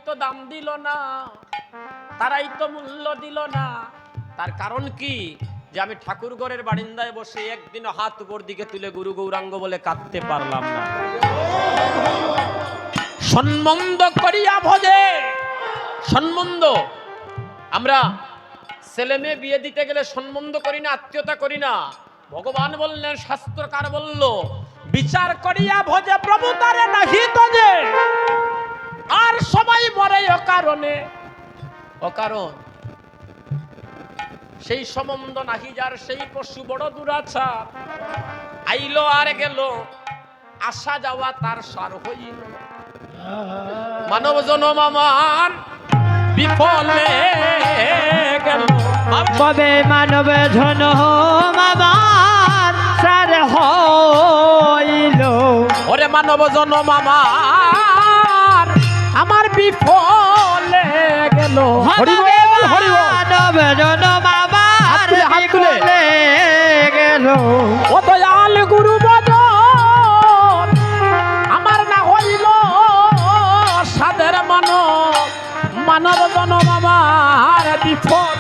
তো দাম দিল না, তারাই তো মূল্য দিল না। তার কারণ কি? যে আমি ঠাকুর ঘরের বারিন্দায় বসে একদিন হাত উপর দিকে তুলে গুরু গৌরাঙ্গ বলে কাঁদতে পারলাম না। সম্বন্ধ করিয়া ভজে, সম্বন্ধ। আমরা ছেলে মেয়ে বিয়ে দিতে গেলে সম্বন্ধ করি না, আত্মীয়তা করি না। ভগবান বললেন, শাস্ত্রকার বলল, বিচার করিয়া ভজে প্রভু তারে নাহি তজে, আর সবাই মরে অকারণে। অকারণ সেই সম্বন্ধ নাহি যার, সেই পশু বড় দুরাচার। আইলো আর গেল, আসা যাওয়া তার সার হইল। মানব জনম আমার বিফলে গেল, কবে মানব জনম আমার সার হইল। ওরে মানব জনম আমার বিফলে গেল। হরি বল, হরি বল। মানব জনম আমার বিফলে গেল। ও দয়াল গুরু বদন আমার না হইল সাদের মানব জনম আমার বিফল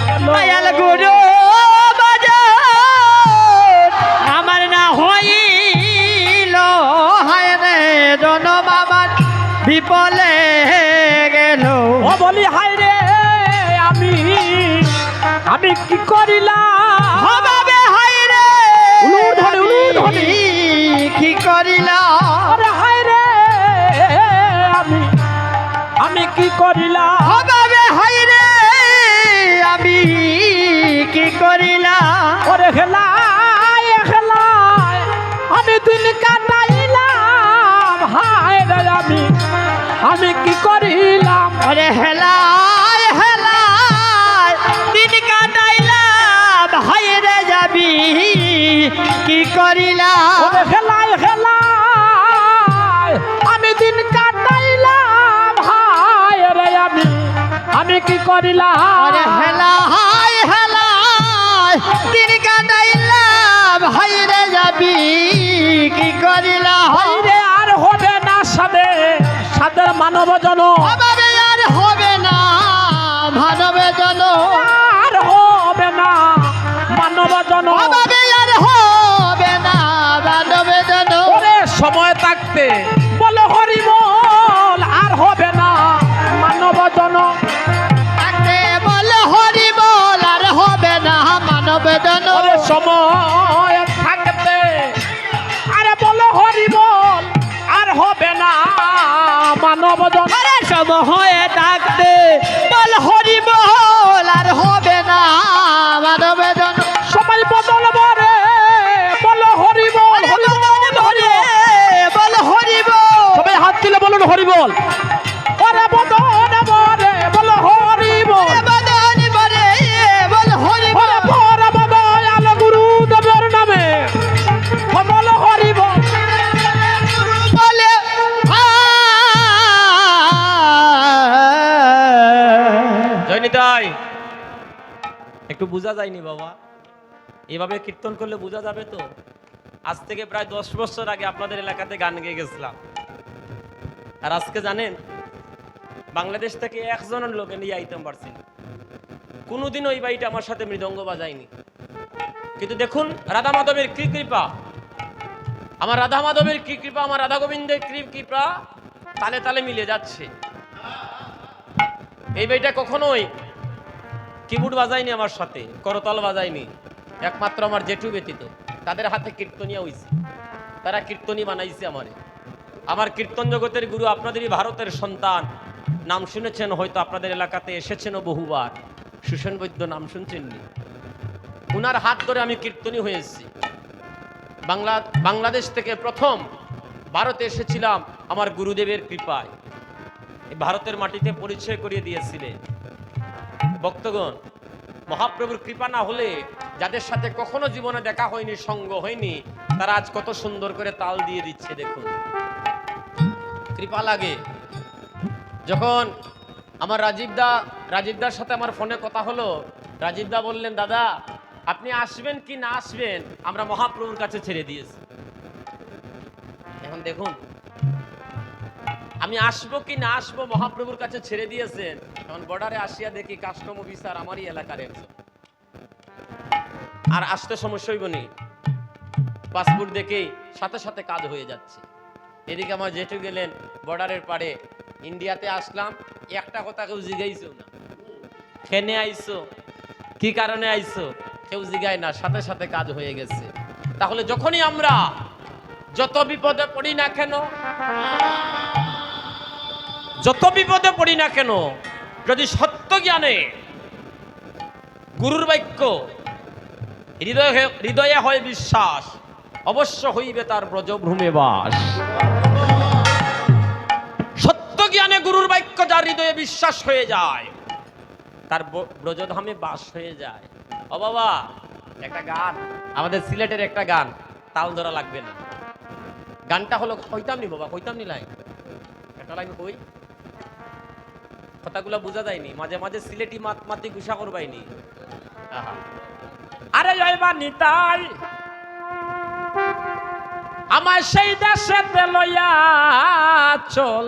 গেল। দয়াল গুরু আমার না হইল, হায় রে জনম আমার বিফলে গেল। ও বলি হায় রে, আমি কি করিলাম? হবে হায় রে, কি করিলাম? আরে হায় রে, আমি কি করিলাম? হবে হায় রে, আমি কি করিলাম? ওরে খেলায় খেলায় আমি দিন কাটাইলাম। হায় রে, আমি কি করিলাম? ওরে হেলায় হেলায় দিন কাটাইলাম, হায় রে যাবি কি করিলাম? ওরে খেলায় খেলায় আমি দিন কাটাইলাম। হায় রে, আমি কি করিলাম? ওরে হেলায় হেলায় দিন কাটাইলাম, হায় রে যাবি কি করিলাম? হায় রে, আর হবে না সাদের মানব জন, হবে আর হবে না মানব জন, আর হবে না মানব জন। হবে আর হবে না মানব জন। ওরে সময় থাকতে বলো হরি বল, আর হবে না মানব জন। তাকে বল হরি বল, আর হবে না মানব জন। ওরে সময় থাকতে আরে বলো হরি বল, আর হবে না মানব জন। আরে সময় থাকতে বল হরি বল, আর হবে না মানব জন। সবাই বদল বরে বলো হরি বল, হরি বল, হরি বল। বল হরি বল, সবাই হাত তুলে বলুন হরি বল। ওরে বদল বরে বলো হরি বল। বদন বরে বল হরি বল। ওরে বরে বদল আলো গুরুদেবের নামে বলো হরি বল। বলে জয়নিতাই একটু বোঝা যায়নি বাবা, এভাবে কীর্তন করলে বোঝা যাবে তো? আজ থেকে প্রায় 10 বছর আগে আপনাদের এলাকাতে গান গেয়ে গেছিলাম, আর আজকে জানেন বাংলাদেশ থেকে একজনের লোকে নিয়ে আইতেম পারছি না। কোনোদিন ওই বাড়িটা আমার সাথে মৃদঙ্গ বাজায়নি। কিন্তু দেখুন রাধা মাধবের কি কৃপা, আমার রাধা মাধবের কি কৃপা, আমার রাধা গোবিন্দের কি কৃপা, তালে তালে মিলে যাচ্ছে। এই বাড়িটা কখনোই কিবোর্ড বাজায়নি আমার সাথে, করতাল বাজায়নি, একমাত্র আমার জেঠু ব্যতীত। তাদের হাতে কীর্তনিয়া হইছে, তারা কীর্তনী বানাইছে আমারে। আমার কীর্তন জগতের গুরু আপনাদেরই ভারতের সন্তান, নাম শুনেছেন হয়তো, আপনাদের এলাকাতে এসেছেন বহুবার, সুষেন বৈদ্য নাম শুনছেননি? উনার হাত ধরে আমি কীর্তনী হয়েছি। বাংলাদেশ থেকে প্রথম ভারতে এসেছিলাম আমার গুরুদেবের কৃপায়। এই ভারতের মাটিতে পরিচয় করিয়ে দিয়েছিলেন। ভক্তগণ, মহাপ্রভুর কৃপা না হলে যাদের সাথে কখনো জীবনে দেখা হয়নি, সঙ্গ হয়নি, তারা আজ কত সুন্দর করে তাল দিয়ে দিচ্ছে। দেখুন কৃপা লাগে। যখন আমার রাজীবদার সাথে আমার ফোনে কথা হলো, রাজীবদা বললেন, দাদা আপনি আসবেন কি না আসবেন আমরা মহাপ্রভুর কাছে ছেড়ে দিয়েছি। এখন দেখুন আমি আসবো কি না আসবো মহাপ্রভুর কাছে ছেড়ে দিয়েছেন। তখন বর্ডারে আসিয়া দেখি কাস্টম অফিসার আমারই এলাকার একজন। আর আসতে সমস্যা হইব নি, পাসপোর্ট দেখেই সাথে সাথে কাজ হয়ে যাচ্ছে। এদিকে আমার জেঠু গেলেন বর্ডারের পারে, ইন্ডিয়াতে আসলাম, একটা কথা কেউ জিগাইছো না, কেনে আইছো, কি কারণে আইছো, কেউ জিগায় না, সাথে সাথে কাজ হয়ে গেছে। তাহলে যখনই আমরা যত বিপদে পড়ি না কেন, যত বিপদে পড়ি না কেন, যদি সত্য জ্ঞানে গুরুর বাক্য হৃদয়ে হয় বিশ্বাস, অবশ্য হইবে তার ব্রজভ্রমে বাস। সত্য জ্ঞানে গুরুর বাক্য যার হৃদয়ে বিশ্বাস হয়ে যায়, তার ব্রজধামে বাস হয়ে যায়। ও বাবা, একটা গান, আমাদের সিলেটের একটা গান, তাল ধরা লাগবে না। গানটা হলো, কইতাম নি বাবা, কইতাম নি লাইন, একটা লাইন কই, কথাগুলো বোঝা যায়নি, মাঝে মাঝে সিলেটি মাতি গুসা করবাইনি। আরে জয়বা নিতাই আমার সেই দেশে লইয়া চল,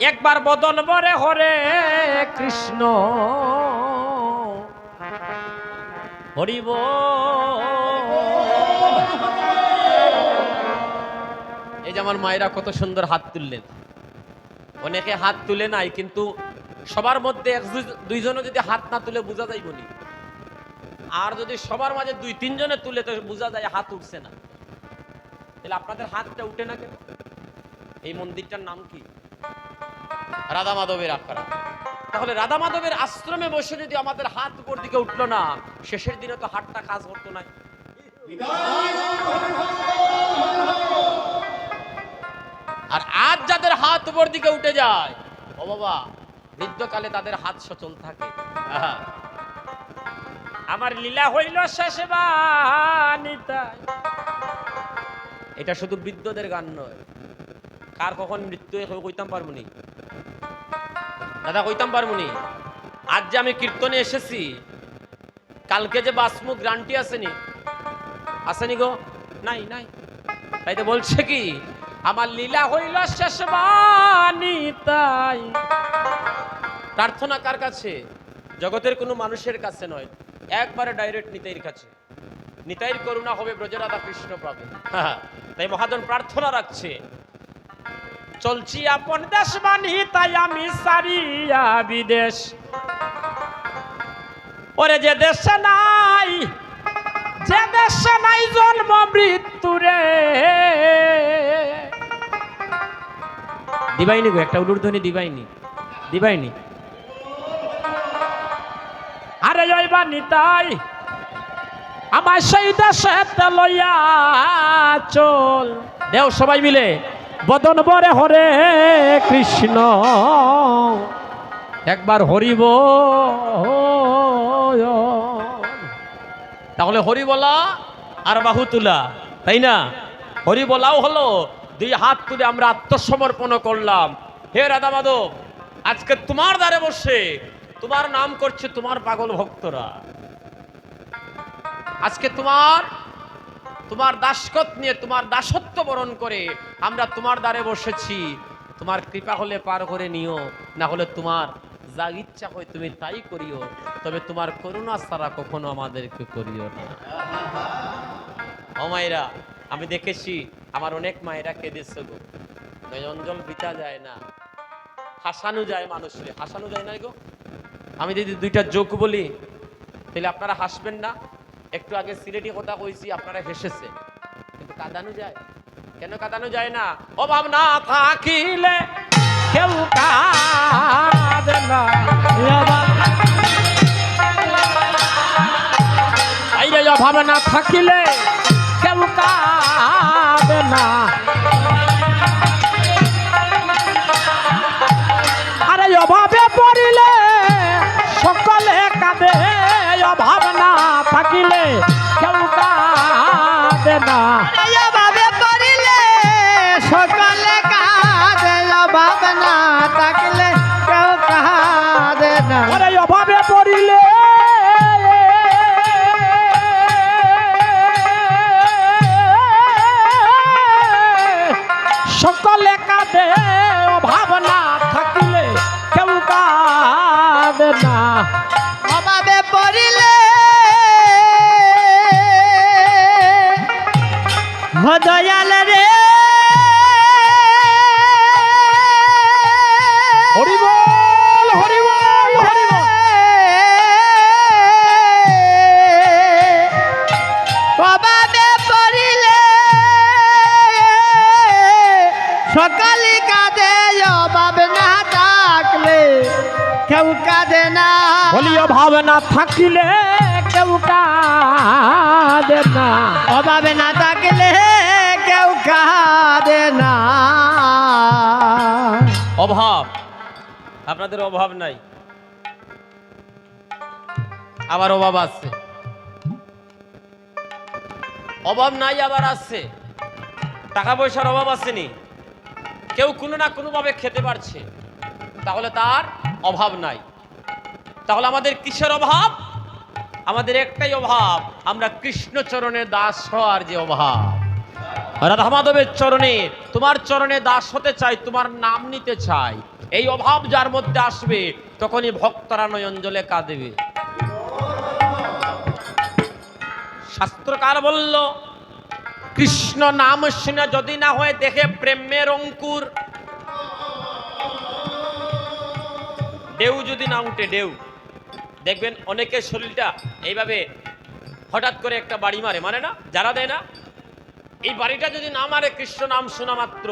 একবার বদন বরে হরে কৃষ্ণ হরিব। এই যে আমার মায়েরা কত সুন্দর হাত তুললেন, অনেকে হাত তুলে নাই, কিন্তু সবার মধ্যে দুইজনে যদি হাত না তুলে বোঝা যাইব নি, আর যদি সবার মাঝে দুই তিনজনে তুলে তো বোঝা যায় হাত উঠছে না। তাহলে আপনাদের হাতটা উঠে না কেন? এই মন্দিরটার নাম কি? রাধা মাধবের আখড়া। তাহলে রাধা মাধবের আশ্রমে বসে যদি আমাদের হাত উপর দিকে উঠলো না, শেষের দিনে তো হাতটা কাজ করতো না। আর আজ যাদের হাত উপর দিকে উঠে যায়, ও বাবা, বৃদ্ধকালে তাদের হাত সচল থাকে। আমার লীলা হইল শেষ বানিতাই। এটা শুধু বৃদ্ধদের গান নয়, কার কখন মৃত্যু কইতাম পারবনি দাদা, কইতাম পারবনি। আজ যে আমি কীর্তনে এসেছি, কালকে যে বাসমু গ্রান্টি আসেনি, আসেনি গো? নাই নাই। তাই তো বলছে কি, আমার লীলা হইল শেষ বানিতাই। প্রার্থনা কার কাছে? জগতের কোনো মানুষের কাছে নয়, একবারে ডাইরেক্ট নিতাইয়ের কাছে। নিতাইয়ের করুণা হবে, ব্রজরাধা কৃষ্ণ পাবে। তাই মহাজন প্রার্থনা রাখছে, চলছি আপন দেশ বানি তাই আমি সারিয়া বিদেশ। ওরে যে দেশে নাই, যে দেশে নাই জন্ম মৃত্যুরে। দিবাইনি গো, একটা উলুধ্বনি দিবাইনি, দিবাইনি। আরে জয়বা নিতাই আমার সেই দেশে লইয়া চল। দেও সবাই মিলে, বদন বরে হরে কৃষ্ণ, একবার হরিব। তাহলে হরি বলা আর বাহু তুলা, তাই না? হরি বলাও হলো, দুই হাত তুলে আমরা আত্মসমর্পণ করলাম। হে রাধা মাধব, আজকে তোমার দ্বারে বসে তোমার নাম করছে তোমার পাগল ভক্তরা। আজকে তোমার দাসত্ব নিয়ে, তোমার দাসত্ব বরণ করে আমরা তোমার দ্বারে বসেছি। তোমার কৃপা হলে পার করে নিও, না হলে তোমার যা ইচ্ছা হয় তুমি তাই করিও, তবে তোমার করুণা ছাড়া কখনো আমাদেরকে করিও না। ও মায়েরা, আমি দেখেছি আমার অনেক মায়েরা কেঁদেছে গো, নয়নজল বিতা যায় না, হাসানো যায় মানুষকে, হাসানো যায় না গো। আমি যদি দুইটা জোক বলি তাহলে আপনারা হাসবেন না? একটু আগে সিলেটি কথা কইছি, আপনারা হেসেছে, কিন্তু কাঁদানো যায় কেন? কাঁদানো যায় না। অভাব না থাকিলে কেউ কাঁদে না, অভাব না থাকিলে কেউ কাঁদে না। আরে অভাবে পড়িলে সকলে কাঁদে, অভাব না থাকিলে কেউ কাঁদে না। অভাবে পড়িলে সকলে কাঁদে, অভাব না থাকলে কেউ কাঁদে না। আরে অভাবে পড়িলে সকলে কাঁদে অভাব না থাকিলে কেউ কাঁদে না। অভাবে পড়িলে ও দয়াল রে হরি বল হরি বল হরি বল। অভাবে পড়িলে সকালে কাঁদে অভাব না থাকলে কেউ কাঁদে না। বলি অভাব না থাকিলে কেউ কাঁদে না। অভাবে না থাকলে কেউ কাঁদে না। অভাব, আপনাদের অভাব নাই, আবার অভাব আছে। অভাব নাই আবার আছে, টাকা পয়সার অভাব আসেনি, কেউ কোনো না কোনো ভাবে খেতে পারছে, তাহলে তার অভাব নাই। তাহলে আমাদের কিসের অভাব? আমাদের একটাই অভাব, আমরা কৃষ্ণ চরণের দাস হওয়ার যে অভাব। রাধা মাধবের চরণে, তোমার চরণে দাস হতে চাই, তোমার নাম নিতে চাই, এই অভাব যার মধ্যে আসবে তখনই ভক্তরা নয়ন জলে কাঁদবে। শাস্ত্রকার বলল, কৃষ্ণ নাম শুনে যদি না হয় দেখে প্রেমের অঙ্কুর, ঢেউ যদি না উঠে, ঢেউ দেখবেন অনেকের শরীরটা এইভাবে হঠাৎ করে একটা বাড়ি মারে, মানে না, যারা দেয় না, এই বাড়িটা যদি না মারে কৃষ্ণ নাম শোনা মাত্র,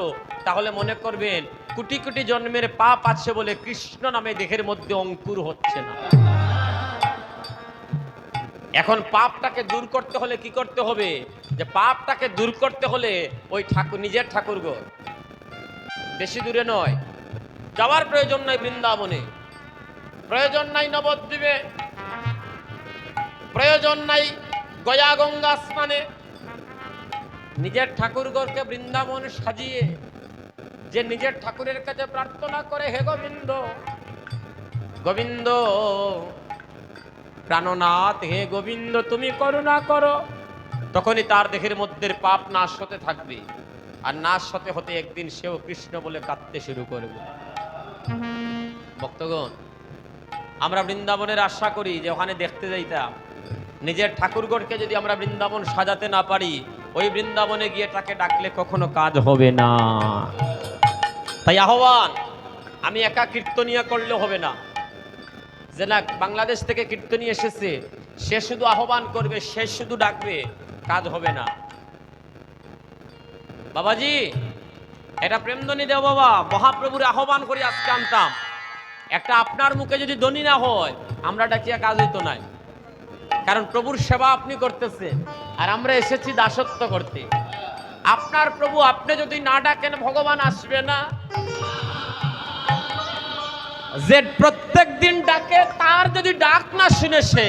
তাহলে মনে করবেন কোটি কোটি জন্মের পাপ আছে বলে কৃষ্ণ নামে দেহের মধ্যে অঙ্কুর হচ্ছে না। এখন পাপটাকে দূর করতে হলে কি করতে হবে? যে পাপটাকে দূর করতে হলে ওই ঠাকুর, নিজের ঠাকুর গো, বেশি দূরে নয়, যাওয়ার প্রয়োজন নাই বৃন্দাবনে, প্রয়োজন নাই নবদ্বীপে, প্রয়োজন নাই গয়া গঙ্গা স্নানে। নিজের ঠাকুরঘরকে বৃন্দাবন সাজিয়ে যে নিজের ঠাকুরের কাছে প্রার্থনা করে, হে গোবিন্দ, গোবিন্দ প্রাণনাথ, হে গোবিন্দ তুমি করুণা করো, তখনই তার দেহের মধ্যে পাপ নাশ হতে থাকবে, আর নাশ হতে হতে একদিন সেও কৃষ্ণ বলে কাঁদতে শুরু করবে। ভক্তগণ, আমরা বৃন্দাবনের আশা করি যে ওখানে দেখতে যাইতাম, নিজের ঠাকুরঘরকে যদি আমরা বৃন্দাবন সাজাতে না পারি, ওই বৃন্দাবনে গিয়ে তাকে ডাকলে কখনো কাজ হবে না। তাই আহ্বান, আমি একা কীর্তনিয়া করলে হবে না, যে না বাংলাদেশ থেকে কীর্তনী এসেছে সে শুধু আহ্বান করবে, সে শুধু ডাকবে, কাজ হবে না। বাবাজি এটা প্রেমধ্বনি দেও বাবা, মহাপ্রভুর আহ্বান করে আজকে আনতাম, একটা আপনার মুখে যদি ধ্বনি না হয় আমরা ডাকিয়া কাজ হইতো নাই, কারণ প্রভুর সেবা আপনি করতেছেন আর আমরা এসেছি দাসত্ব করতে। আপনার প্রভু, আপনি যদি না ডাকেন ভগবান আসবে না। যে প্রত্যেক দিন ডাকে তার যদি ডাক না শুনে সে,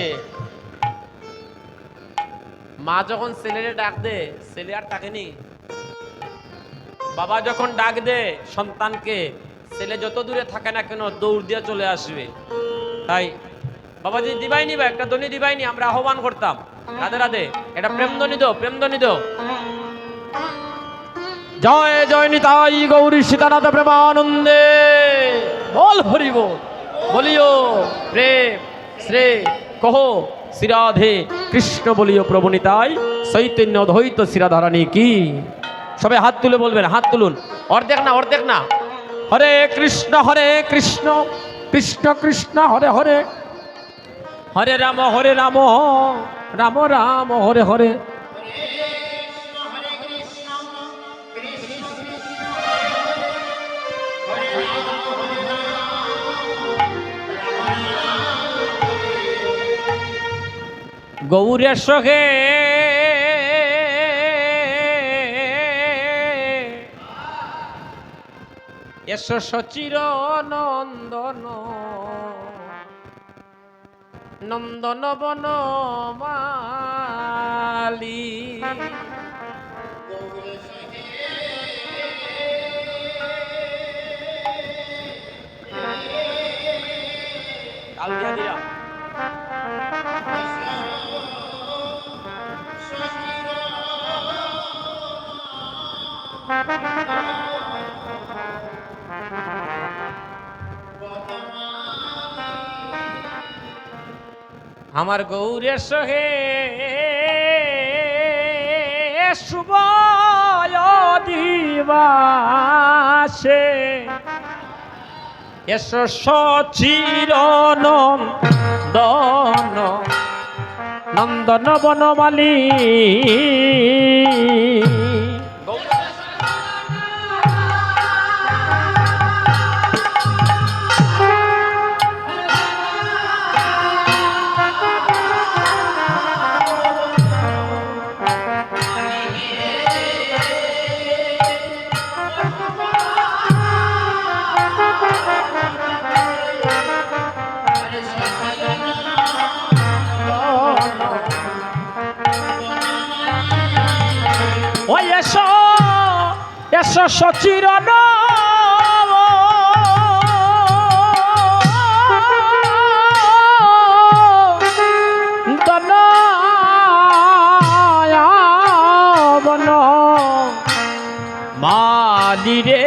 মা যখন ছেলেরে ডাক দে, ছেলে আর তাকেনি, বাবা যখন ডাক দে সন্তানকে, ছেলে যত দূরে থাকে না কেন দৌড় দিয়ে চলে আসবে। তাই বাবাজি দিবাইনি বা একটা ধ্বনি দিবাইনি, আমরা আহ্বান করতাম, রাধে রাধে, এটা প্রেম ধ্বনি দো, প্রেম ধ্বনি দো। জয় জয় নিতাই গৌরী সীতানাথ প্রেমানন্দে, বল হরি বল, বলিও প্রেম শ্রে কহো শ্রী রাধে কৃষ্ণ, বলিও প্রভু নিতাই চৈতন্য দ্বৈত শ্রীরাধারানী কি। সবাই হাত তুলে বলবেন, হাত তুলুন, অর্ধেক না, অর্ধেক না। হরে কৃষ্ণ কৃষ্ণ কৃষ্ণ হরে হরে, হরে রাম রাম রাম হরে হরে। গৌরের সহে এসো সচির নন্দন, নন্দন বন মালি, কাল দিয়া দিয়া আমার গৌরের সহে শুভ দিবাসে এসো সচিরনন্দন নন্দন বনমালী ওই এসো এসো সচিরন বন মালি রে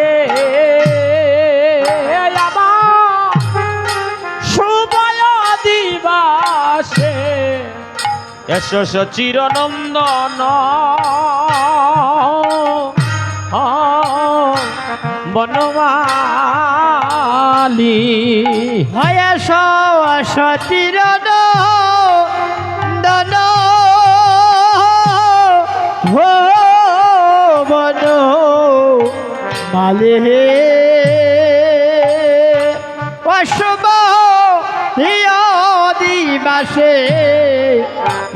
আমার শুভয় দিবাসে এসো সচিরনন্দন বনমালী হয় সতীর দন হো বন মালে অশুভ দিবাসে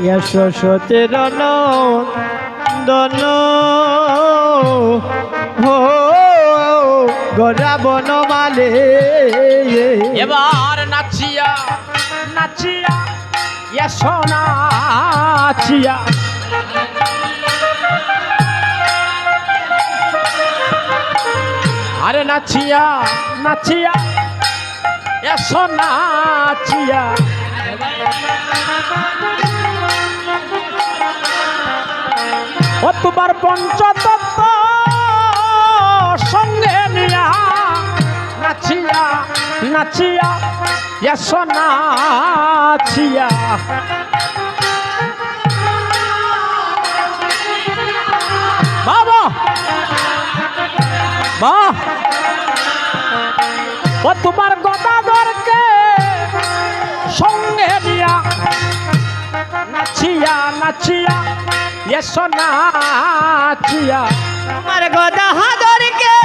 यश सतेर नंदन हो गोरा बनमाले এবার নাচিয়া নাচিয়া এসো নাচিয়া আরে নাচিয়া নাচিয়া এসো নাচিয়া ও তোমার পঞ্চতত্ত্ব সঙ্গে নিয়া নাচিয়া নাচিয়া এসো নাচিয়া বাবা বা ও তোমার গদাধরকে সঙ্গে নিয়া নাচিয়া নাচিয়া এসো নাচিয়া আমার গদাধর কে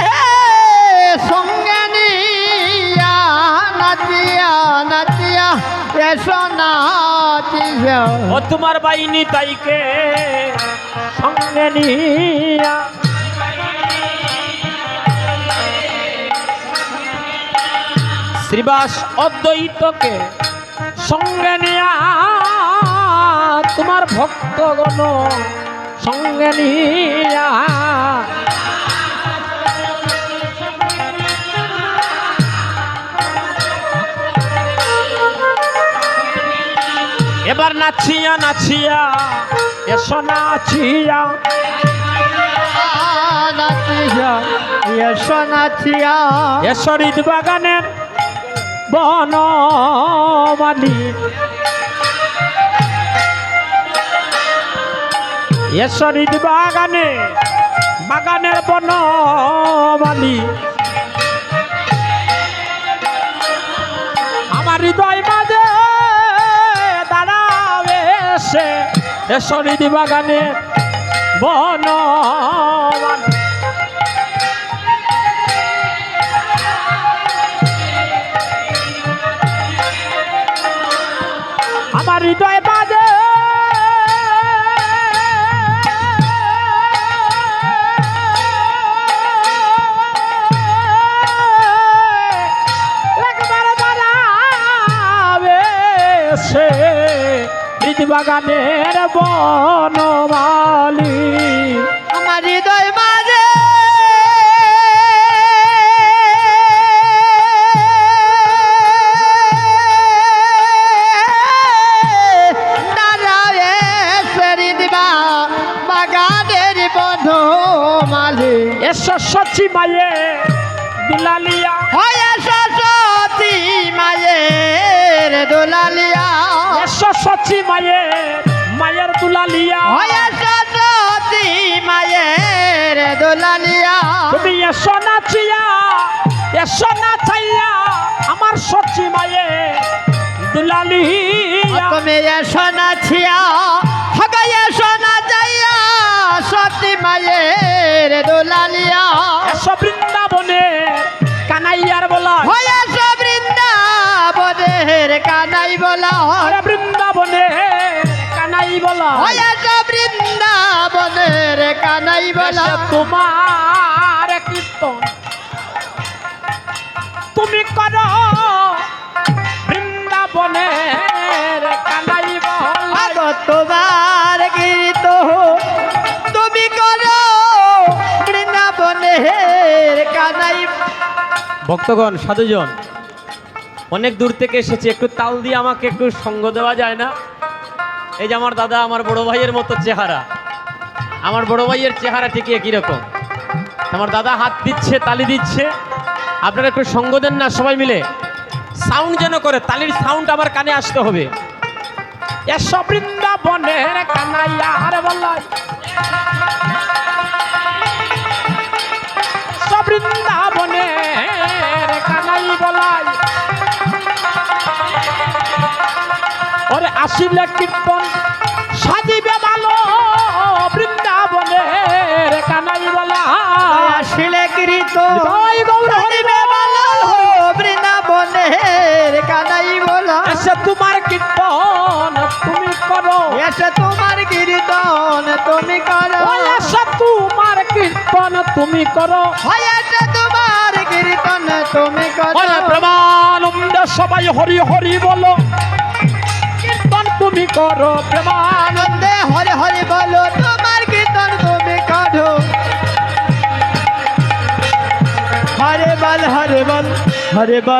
সঙ্গে নিয়া নাচিয়া নাচিয়া এসো নাচিয়া ও তোমার বাইনি তাইকে সঙ্গে নিয়া শ্রীবাস অদ্বৈতকে সঙ্গে নিয়া তোমার ভক্তগণ সঙ্গে নিয়া এবার নাচিয়া নাচিয়া এসো নাচিয়া নাচিয়া এসো নাচিয়া এসো হৃদ বাগানের বনমালী এসো হৃদ বাগানে বাগানের বনমালী আমার হৃদয় মাঝে দাঁড়াবে এসে এসো হৃদ বাগানে বনমালী আমার হৃদয় বাজে একবার দাঁড়াবে সে হৃদ বাগানের বনমালী আমার হৃদয় মাঝে এসো সচি মায়ে দুলালিয়া হয় সতী মায়ের দোলালিয়া এসো সচি মায়ের দুলালিয়া হয়েছে সতী মায়ের দুলালিয়া তুমি এসো না চাইয়া আমার সচি মায়ের দুলালিয়া তুমি এসো না ছিয়া হগাইয়া সোনা যাইয়া সতী মায়ের দুলালিয়া এসো বৃন্দাবনে কানাইয়ার বলা হয়েছে বৃন্দাবনের কানাই বলা বৃন্দাবনে কানাই বলা হয়েছে বৃন্দাবনের কানাই বলা তোমার কীর্তন তুমি করো বৃন্দাবনের কানাই বলা আগো তোমার গীত তুমি করো বৃন্দাবনের কানাই। ভক্তগণ সাধুজন অনেক দূর থেকে এসেছে, একটু তাল দিয়ে আমাকে একটু সঙ্গ দেওয়া যায় না? এই যে আমার দাদা, আমার বড় ভাইয়ের মতো চেহারা, আমার বড় ভাইয়ের চেহারা ঠিক একই রকম। আমার দাদা হাত দিচ্ছে, তালি দিচ্ছে, আপনারা একটু সঙ্গ দেন না সবাই মিলে, সাউন্ড যেন করে, তালির সাউন্ড আমার কানে আসতে হবে। এসো বৃন্দাবনের কানাইয়ার বলাই, এসো বৃন্দাবনের কানাই বলাই, ওরে আসিলে কীর্তন সাজিবে ভালো বৃন্দাবনের কানাই বলা। আসিলে কৃত জয় গৌর হরি বৃন্দাবনের কানাই বলা। এসে তোমার কীর্তন তুমি করো, এসে তোমার কীর্তন তুমি করো, এসে তোমার কীর্তন তুমি করো, এসে তোমার কীর্তন তুমি করো। ওরে প্রেমানন্দে সবাই হরি হরি বলো, কীর্তন তুমি করো, প্রেমানন্দে হরি হরি বলো, তোমার কীর্তন তুমি করো। হরে বল হরে বল হরে বল।